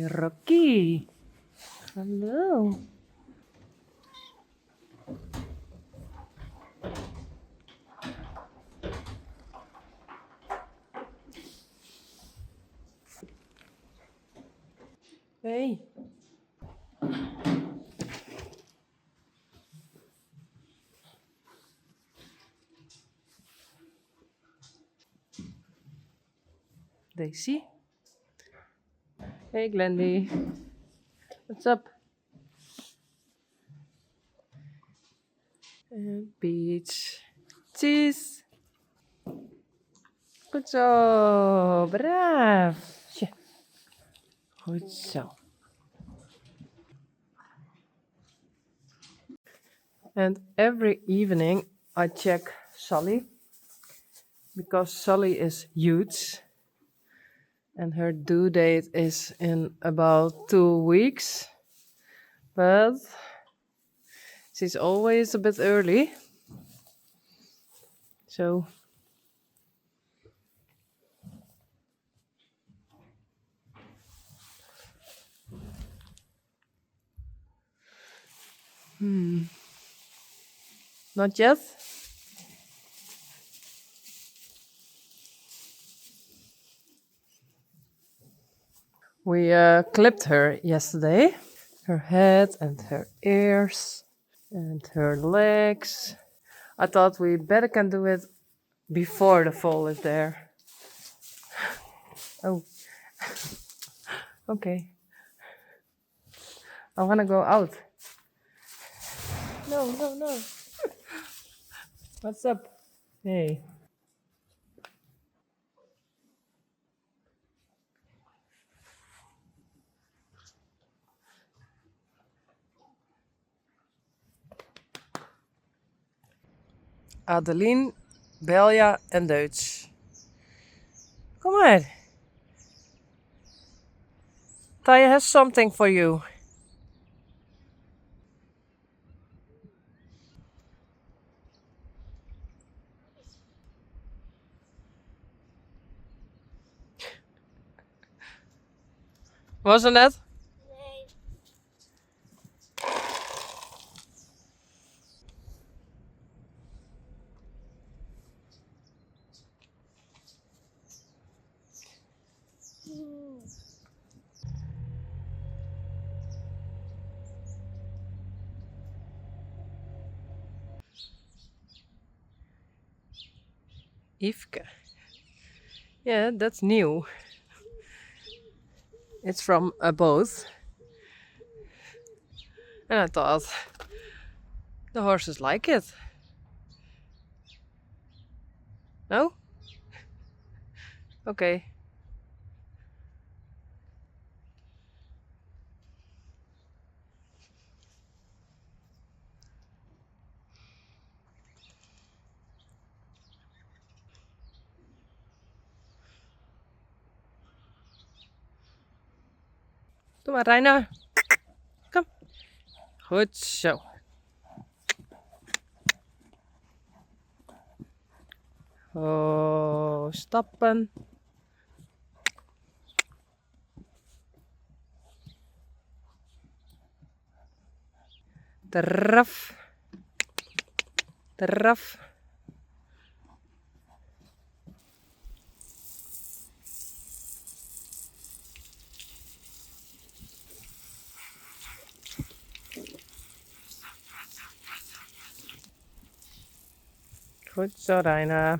Hey, Rocky. Hello. Hey. Daisy. Hey, Glendy. What's up? And Peach. Cheese. Goed zo. Braaf. Tje. Goed zo. And every evening I check Sully because Sully is huge and her due date is in about 2 weeks. But she's always a bit early. So not yet. We clipped her yesterday. Her head and her ears and her legs. I thought we better can do it before the foal is there. Oh. Okay. I want to go out. No. What's up? Hey. Adeline, Belja en Deutsch. Kom maar. Taya has something for you. Wasn't it? Nee. Yveske. Yeah, that's new. It's from a boat. And I thought the horses like it. No? Okay. Doe maar, Reina. Kom. Goed zo. Oh, stappen. Draf. Draf. Goed zo, Reina.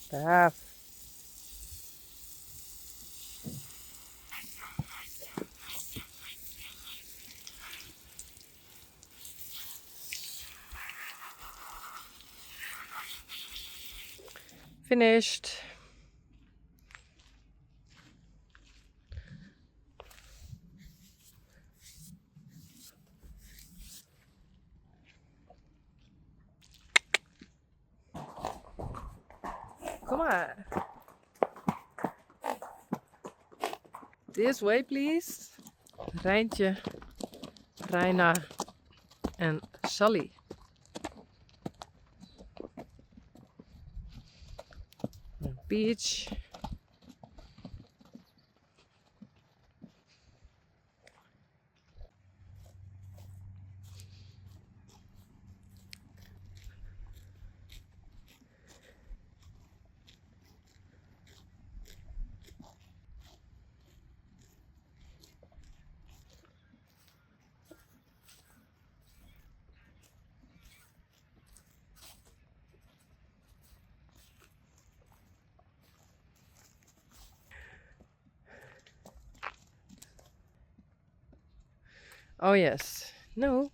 Draf. Finished. Kom maar. This way, please. Rijntje, Reina en Sally. En Peach. Oh yes. No.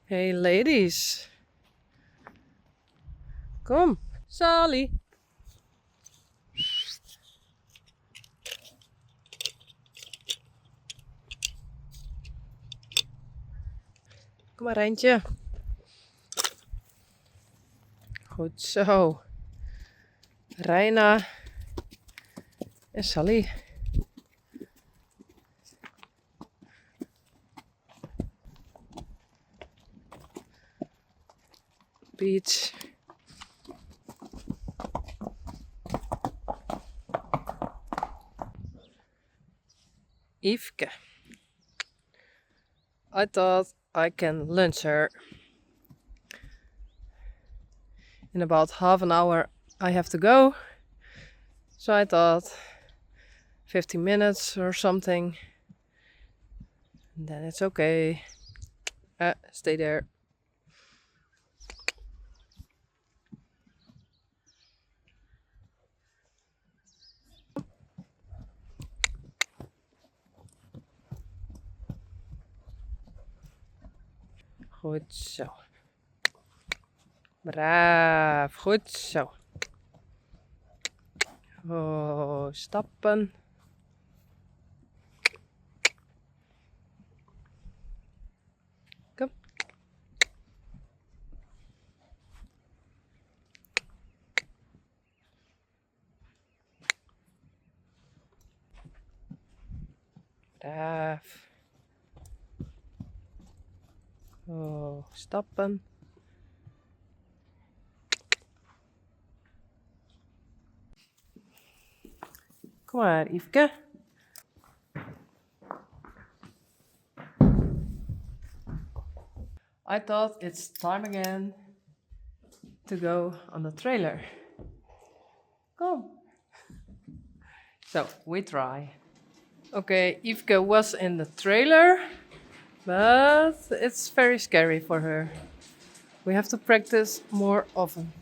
Hey ladies. Kom. Sally. Kom maar Rijntje. Goed zo. Reina en Sally. Peach. Yveske. I thought I can lunch her. In about half an hour I have to go. So I thought 15 minutes or something. And then it's okay. Stay there. Goed zo. Braaf, goed zo. Oh, stappen. Kom. Braaf. Oh, stappen. Kom maar, Yveske. I thought it's time again to go on the trailer. Come. So, we try. Okay, Yveske was in the trailer, but it's very scary for her. We have to practice more often.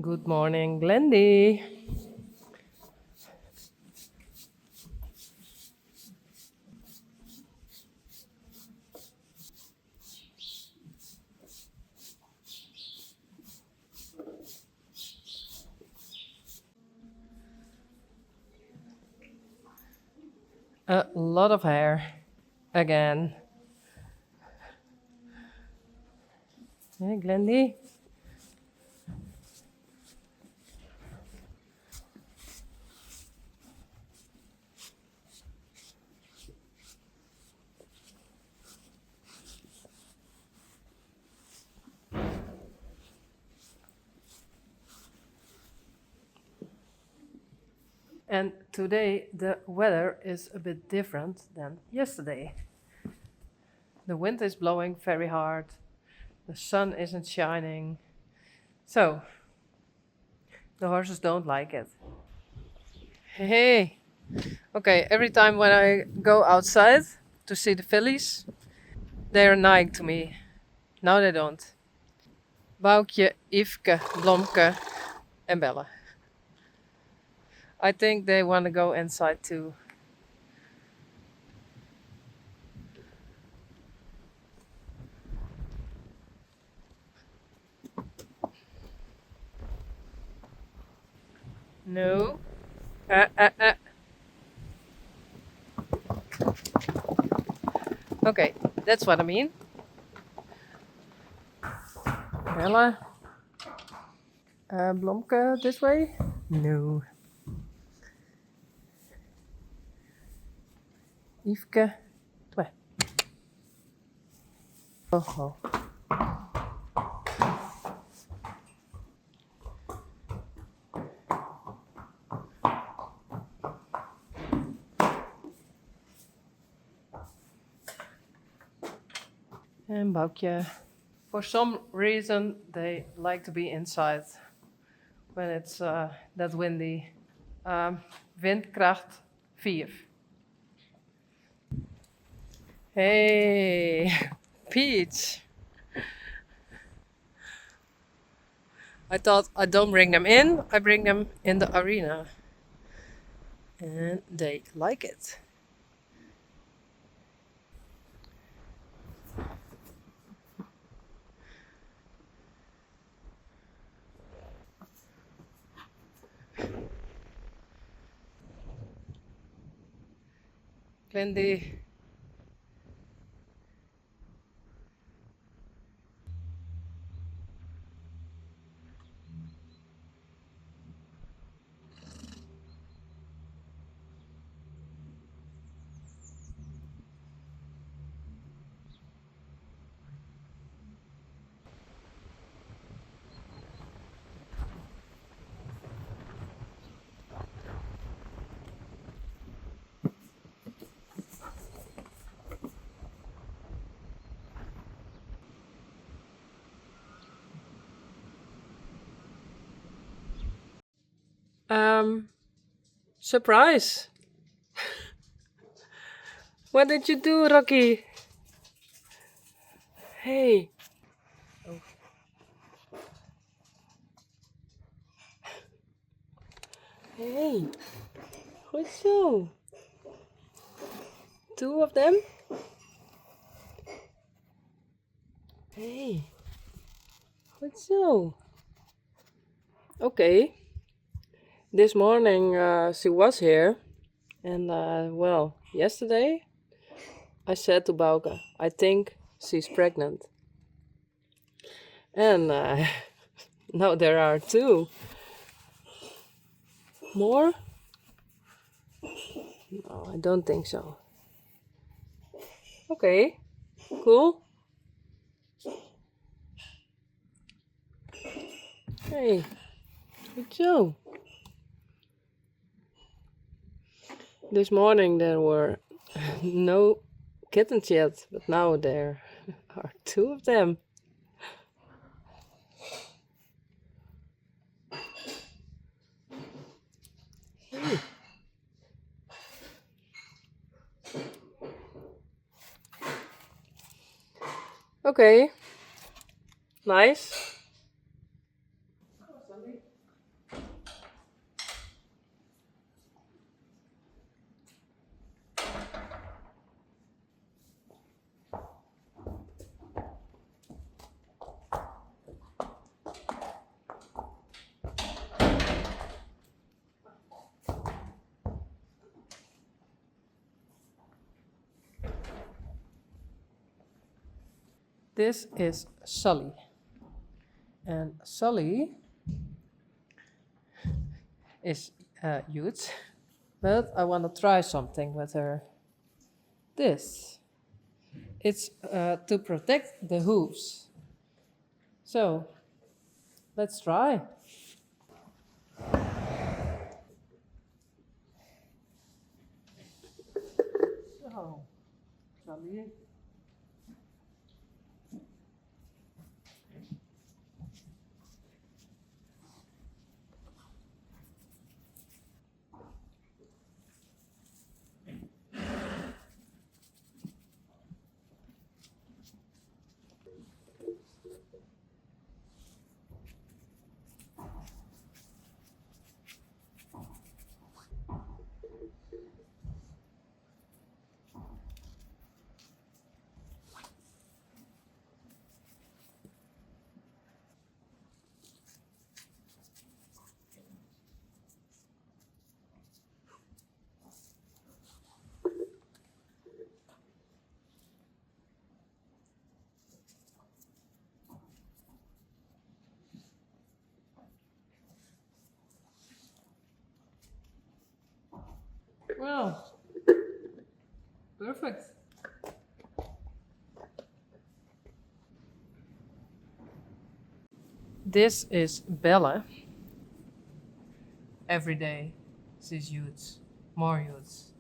Good morning, Glendy. A lot of hair again. Hey, Glendy. And today the weather is a bit different than yesterday. The wind is blowing very hard. The sun isn't shining. So, the horses don't like it. Hey! Okay, every time when I go outside to see the fillies, they're neighing to me. Now they don't. Boukje, Yveske, Blomke and Bella. I think they want to go inside too. No. Okay, that's what I mean. Bella. Blomke this way? No. Yveske. Oh. And Boukje. For some reason, they like to be inside when it's that windy. Windkracht 4. Hey, Peach. I thought I don't bring them in, I bring them in the arena. And they like it. Glendy. Surprise! What did you do, Rocky? Hey. Oh. Hey. Goed zo. 2 of them? Hey. Goed zo. Okay. This morning she was here. And well, yesterday I said to Bauke, I think she's pregnant. And now there are 2 more. No, I don't think so. Okay, cool. Hey, good job. This morning there were no kittens yet, but now there are 2 of them. Hey. Okay, nice. This is Sully. And Sully is huge, but I want to try something with her. This. It's to protect the hooves. So, let's try. So, Sully. Well, perfect. This is Bella. Every day she's huge, more huge.